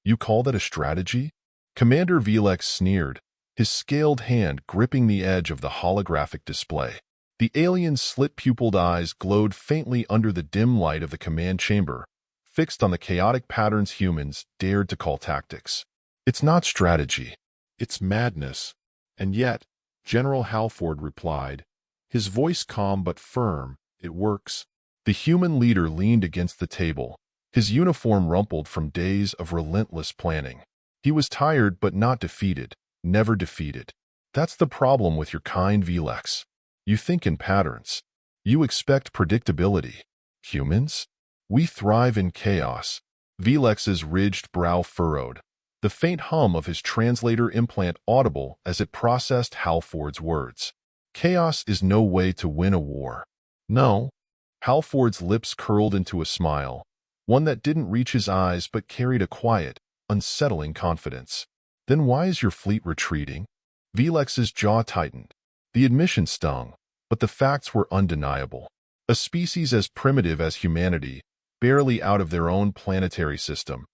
You call that a strategy? Commander Velex sneered, his scaled hand gripping the edge of the holographic display. The alien's slit-pupiled eyes glowed faintly under the dim light of the command chamber, fixed on the chaotic patterns humans dared to call tactics. It's not strategy. It's madness. And yet, General Halford replied, his voice calm but firm, it works. The human leader leaned against the table, his uniform rumpled from days of relentless planning. He was tired but not defeated, never defeated. That's the problem with your kind, Velex. You think in patterns. You expect predictability. Humans? We thrive in chaos. Velex's ridged brow furrowed, the faint hum of his translator implant audible as it processed Halford's words. Chaos is no way to win a war. No. Halford's lips curled into a smile, one that didn't reach his eyes but carried a quiet, unsettling confidence. Then why is your fleet retreating? Velex's jaw tightened. The admission stung, but the facts were undeniable. A species as primitive as humanity, barely out of their own planetary system,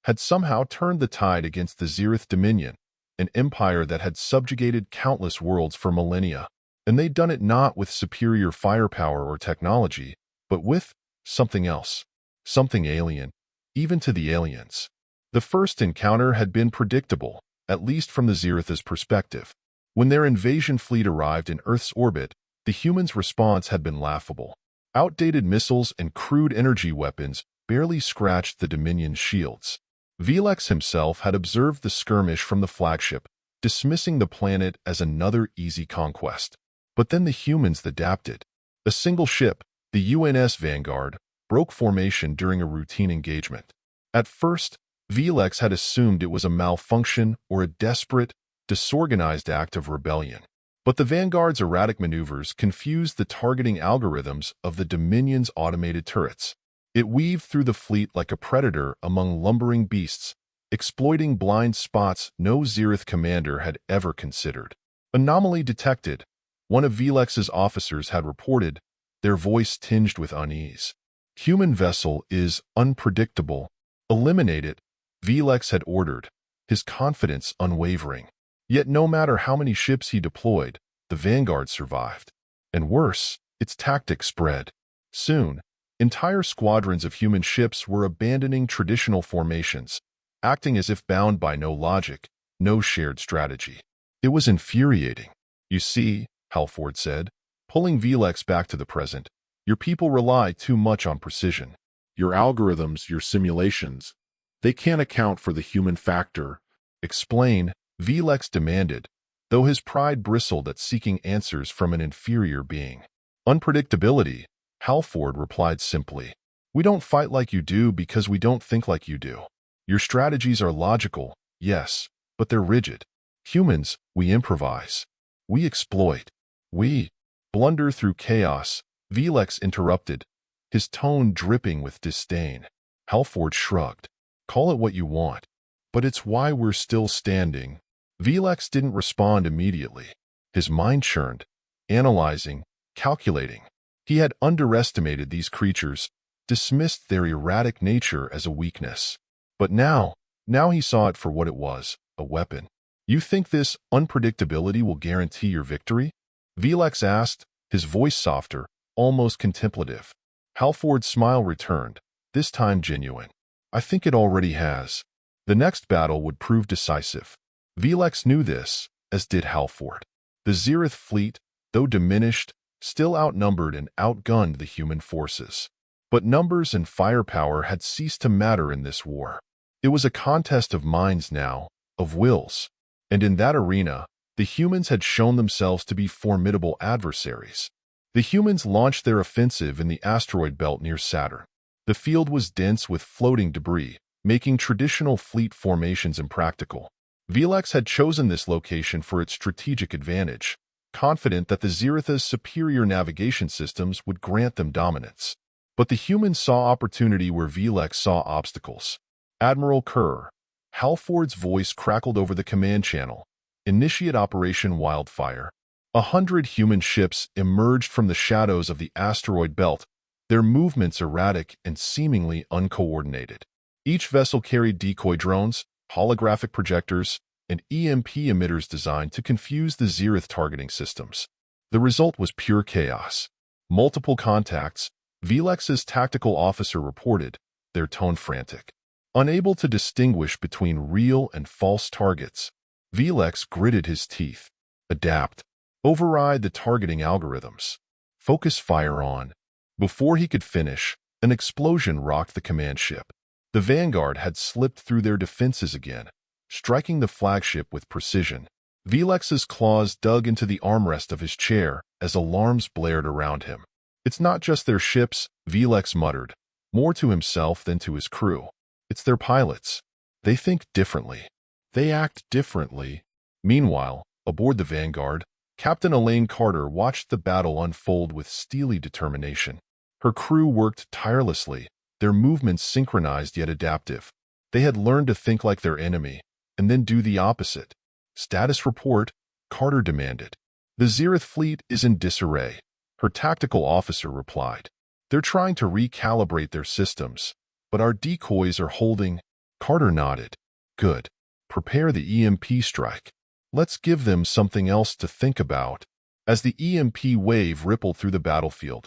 had somehow turned the tide against the Xerith Dominion, an empire that had subjugated countless worlds for millennia. And they'd done it not with superior firepower or technology, but with something else, something alien, even to the aliens. The first encounter had been predictable, at least from the Xerith's perspective. When their invasion fleet arrived in Earth's orbit, the humans' response had been laughable. Outdated missiles and crude energy weapons barely scratched the Dominion's shields. Velex himself had observed the skirmish from the flagship, dismissing the planet as another easy conquest. But then the humans adapted. A single ship, the UNS Vanguard, broke formation during a routine engagement. At first, Velex had assumed it was a malfunction or a desperate, disorganized act of rebellion. But the Vanguard's erratic maneuvers confused the targeting algorithms of the Dominion's automated turrets. It weaved through the fleet like a predator among lumbering beasts, exploiting blind spots no Xerith commander had ever considered. Anomaly detected, one of Velex's officers had reported, their voice tinged with unease. Human vessel is unpredictable. Eliminate it, Velex had ordered, his confidence unwavering. Yet no matter how many ships he deployed, the Vanguard survived. And worse, its tactics spread. Soon, entire squadrons of human ships were abandoning traditional formations, acting as if bound by no logic, no shared strategy. It was infuriating. You see, Halford said, pulling Velex back to the present, your people rely too much on precision. Your algorithms, your simulations, they can't account for the human factor. Explain, Velex demanded, though his pride bristled at seeking answers from an inferior being. Unpredictability, Halford replied simply. We don't fight like you do because we don't think like you do. Your strategies are logical, yes, but they're rigid. Humans, we improvise. We exploit. We blunder through chaos, Velex interrupted, his tone dripping with disdain. Halford shrugged. Call it what you want. But it's why we're still standing. Velex didn't respond immediately. His mind churned, analyzing, calculating. He had underestimated these creatures, dismissed their erratic nature as a weakness. But now he saw it for what it was, a weapon. You think this unpredictability will guarantee your victory? Velex asked, his voice softer, almost contemplative. Halford's smile returned, this time genuine. I think it already has. The next battle would prove decisive. Velex knew this, as did Halford. The Xerith fleet, though diminished, still outnumbered and outgunned the human forces. But numbers and firepower had ceased to matter in this war. It was a contest of minds now, of wills. And in that arena, the humans had shown themselves to be formidable adversaries. The humans launched their offensive in the asteroid belt near Saturn. The field was dense with floating debris, making traditional fleet formations impractical. Velex had chosen this location for its strategic advantage, confident that the Xerith's superior navigation systems would grant them dominance. But the humans saw opportunity where Velex saw obstacles. Admiral Kerr, Halford's voice crackled over the command channel. Initiate Operation Wildfire. 100 human ships emerged from the shadows of the asteroid belt, their movements erratic and seemingly uncoordinated. Each vessel carried decoy drones, holographic projectors, and EMP emitters designed to confuse the Xerith targeting systems. The result was pure chaos. Multiple contacts, Velex's tactical officer reported, their tone frantic. Unable to distinguish between real and false targets, Velex gritted his teeth. Adapt. Override the targeting algorithms. Focus fire on. Before he could finish, an explosion rocked the command ship. The Vanguard had slipped through their defenses again, striking the flagship with precision. Velex's claws dug into the armrest of his chair as alarms blared around him. It's not just their ships, Velex muttered, more to himself than to his crew. It's their pilots. They think differently. They act differently. Meanwhile, aboard the Vanguard, Captain Elaine Carter watched the battle unfold with steely determination. Her crew worked tirelessly, their movements synchronized yet adaptive. They had learned to think like their enemy, and then do the opposite. Status report, Carter demanded. The Xerith fleet is in disarray, her tactical officer replied. They're trying to recalibrate their systems, but our decoys are holding. Carter nodded. Good. Prepare the EMP strike. Let's give them something else to think about. As the EMP wave rippled through the battlefield,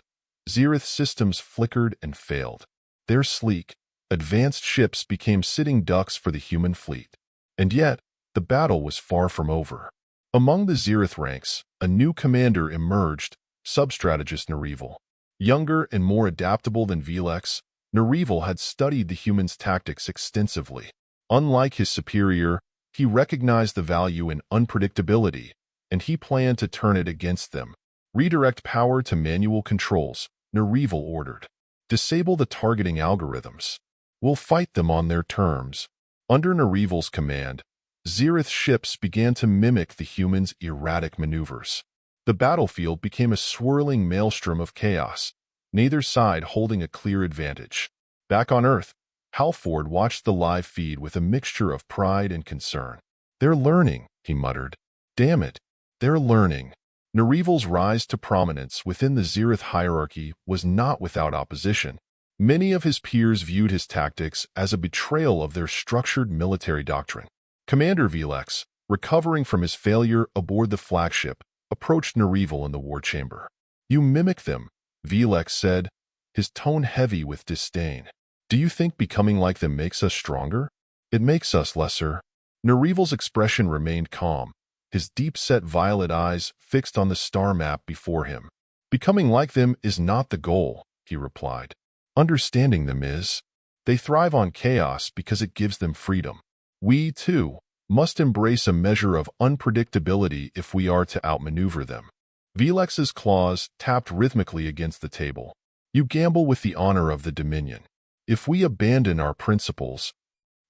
Xerith systems flickered and failed. Their sleek, advanced ships became sitting ducks for the human fleet. And yet, the battle was far from over. Among the Xerith ranks, a new commander emerged, sub-strategist Nerevil. Younger and more adaptable than Velex, Nerevil had studied the humans' tactics extensively. Unlike his superior, he recognized the value in unpredictability, and he planned to turn it against them. Redirect power to manual controls, Nerevil ordered. Disable the targeting algorithms. We'll fight them on their terms. Under Nerevil's command, Xerith ships began to mimic the humans' erratic maneuvers. The battlefield became a swirling maelstrom of chaos, neither side holding a clear advantage. Back on Earth, Halford watched the live feed with a mixture of pride and concern. They're learning, he muttered. Damn it, they're learning. Nerevil's rise to prominence within the Xerith hierarchy was not without opposition. Many of his peers viewed his tactics as a betrayal of their structured military doctrine. Commander Velex, recovering from his failure aboard the flagship, approached Nerevil in the war chamber. You mimic them, Velex said, his tone heavy with disdain. Do you think becoming like them makes us stronger? It makes us lesser. Nerevil's expression remained calm, his deep-set violet eyes fixed on the star map before him. Becoming like them is not the goal, he replied. Understanding them is. They thrive on chaos because it gives them freedom. We, too, must embrace a measure of unpredictability if we are to outmaneuver them. Velex's claws tapped rhythmically against the table. You gamble with the honor of the Dominion. If we abandon our principles,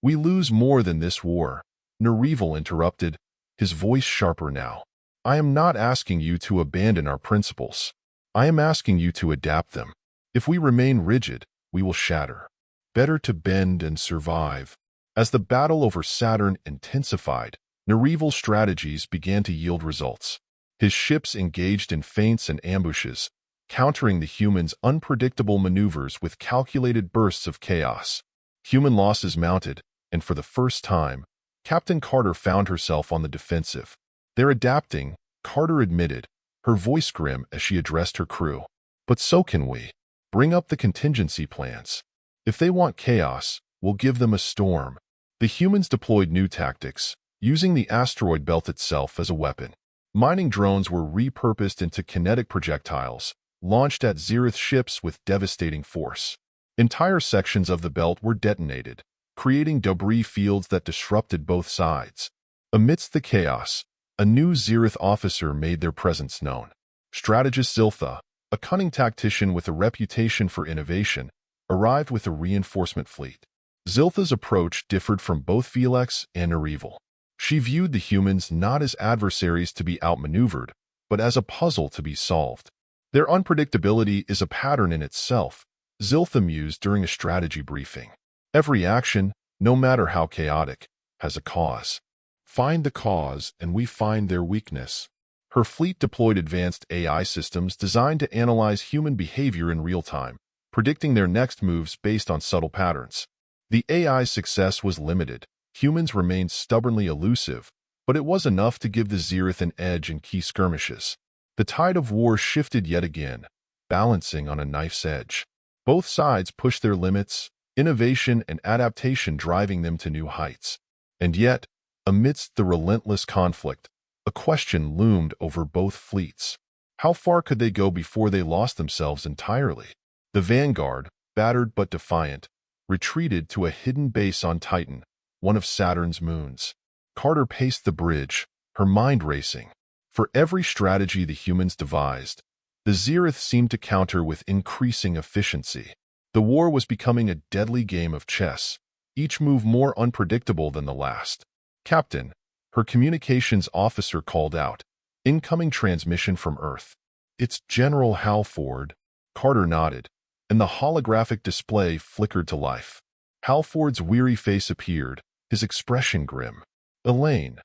we lose more than this war. Nerevil interrupted, his voice sharper now. I am not asking you to abandon our principles. I am asking you to adapt them. If we remain rigid, we will shatter. Better to bend and survive. As the battle over Saturn intensified, Nerevil's strategies began to yield results. His ships engaged in feints and ambushes, countering the humans' unpredictable maneuvers with calculated bursts of chaos. Human losses mounted, and for the first time, Captain Carter found herself on the defensive. They're adapting, Carter admitted, her voice grim as she addressed her crew. But so can we. Bring up the contingency plans. If they want chaos, we'll give them a storm. The humans deployed new tactics, using the asteroid belt itself as a weapon. Mining drones were repurposed into kinetic projectiles, launched at Xerith ships with devastating force. Entire sections of the belt were detonated, creating debris fields that disrupted both sides. Amidst the chaos, a new Xerith officer made their presence known. Strategist Xiltha, a cunning tactician with a reputation for innovation, arrived with a reinforcement fleet. Xiltha's approach differed from both Velex and Nerevil. She viewed the humans not as adversaries to be outmaneuvered, but as a puzzle to be solved. Their unpredictability is a pattern in itself, Xiltha mused during a strategy briefing. Every action, no matter how chaotic, has a cause. Find the cause and we find their weakness. Her fleet deployed advanced AI systems designed to analyze human behavior in real time, predicting their next moves based on subtle patterns. The AI's success was limited. Humans remained stubbornly elusive, but it was enough to give the Xerith an edge in key skirmishes. The tide of war shifted yet again, balancing on a knife's edge. Both sides pushed their limits, innovation and adaptation driving them to new heights. And yet, amidst the relentless conflict, a question loomed over both fleets. How far could they go before they lost themselves entirely? The vanguard, battered but defiant, retreated to a hidden base on Titan, one of Saturn's moons. Carter paced the bridge, her mind racing. For every strategy the humans devised, the Xerith seemed to counter with increasing efficiency. The war was becoming a deadly game of chess, each move more unpredictable than the last. "Captain," her communications officer called out. "Incoming transmission from Earth." "It's General Halford." Carter nodded, and the holographic display flickered to life. Halford's weary face appeared, his expression grim. "Elaine,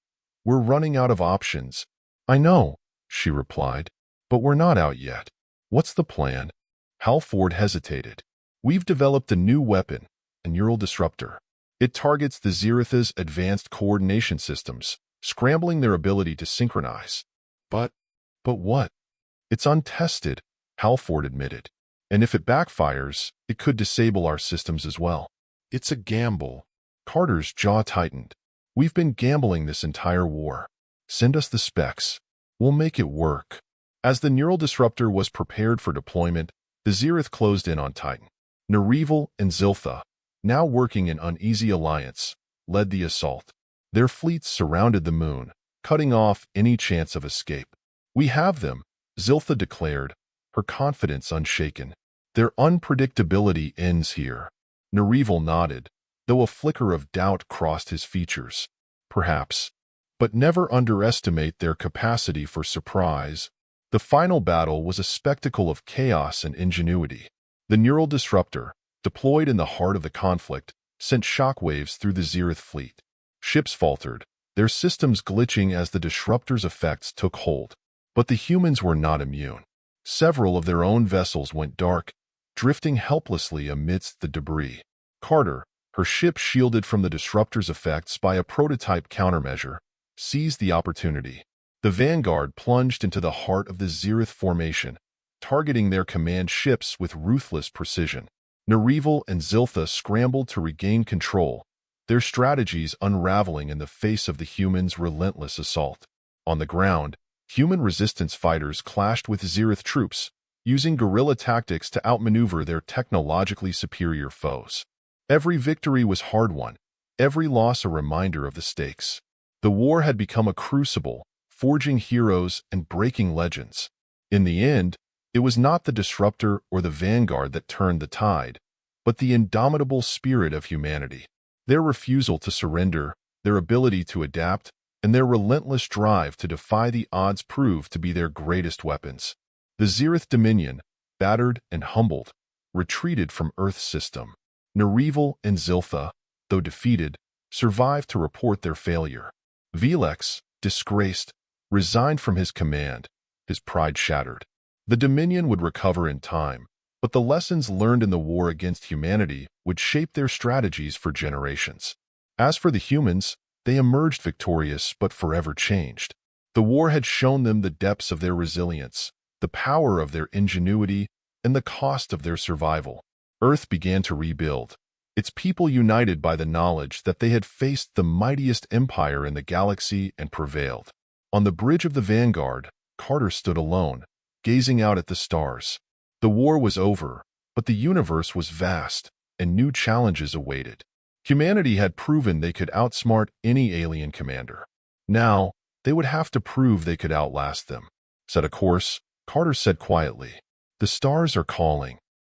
we're running out of options." "I know," she replied, "but we're not out yet." "What's the plan?" Halford hesitated. "We've developed a new weapon, a neural disruptor. It targets the Xerith's advanced coordination systems, scrambling their ability to synchronize." But what? "It's untested," Halford admitted. "And if it backfires, it could disable our systems as well." "It's a gamble." Carter's jaw tightened. "We've been gambling this entire war. Send us the specs. We'll make it work." As the neural disruptor was prepared for deployment, the Xerith closed in on Titan. Nereval and Xiltha, now working in uneasy alliance, led the assault. Their fleets surrounded the moon, cutting off any chance of escape. "We have them," Xiltha declared, her confidence unshaken. "Their unpredictability ends here." Nereval nodded, though a flicker of doubt crossed his features. "Perhaps. But never underestimate their capacity for surprise." The final battle was a spectacle of chaos and ingenuity. The neural disruptor, deployed in the heart of the conflict, sent shockwaves through the Xerith fleet. Ships faltered, their systems glitching as the disruptor's effects took hold. But the humans were not immune. Several of their own vessels went dark, drifting helplessly amidst the debris. Carter, her ship shielded from the disruptor's effects by a prototype countermeasure, seized the opportunity. The vanguard plunged into the heart of the Xerith formation, targeting their command ships with ruthless precision. Nereval and Xiltha scrambled to regain control, their strategies unraveling in the face of the humans' relentless assault. On the ground, human resistance fighters clashed with Xerith troops, using guerrilla tactics to outmaneuver their technologically superior foes. Every victory was hard-won, every loss a reminder of the stakes. The war had become a crucible, forging heroes and breaking legends. In the end, it was not the disruptor or the vanguard that turned the tide, but the indomitable spirit of humanity. Their refusal to surrender, their ability to adapt, and their relentless drive to defy the odds proved to be their greatest weapons. The Xerith Dominion, battered and humbled, retreated from Earth's system. Nereval and Xiltha, though defeated, survived to report their failure. Velex, disgraced, resigned from his command, his pride shattered. The Dominion would recover in time, but the lessons learned in the war against humanity would shape their strategies for generations. As for the humans, they emerged victorious but forever changed. The war had shown them the depths of their resilience, the power of their ingenuity, and the cost of their survival. Earth began to rebuild, its people united by the knowledge that they had faced the mightiest empire in the galaxy and prevailed. On the bridge of the vanguard, Carter stood alone, gazing out at the stars. The war was over, but the universe was vast, and new challenges awaited. Humanity had proven they could outsmart any alien commander. Now, they would have to prove they could outlast them. "Set a course," Carter said quietly. "The stars are calling."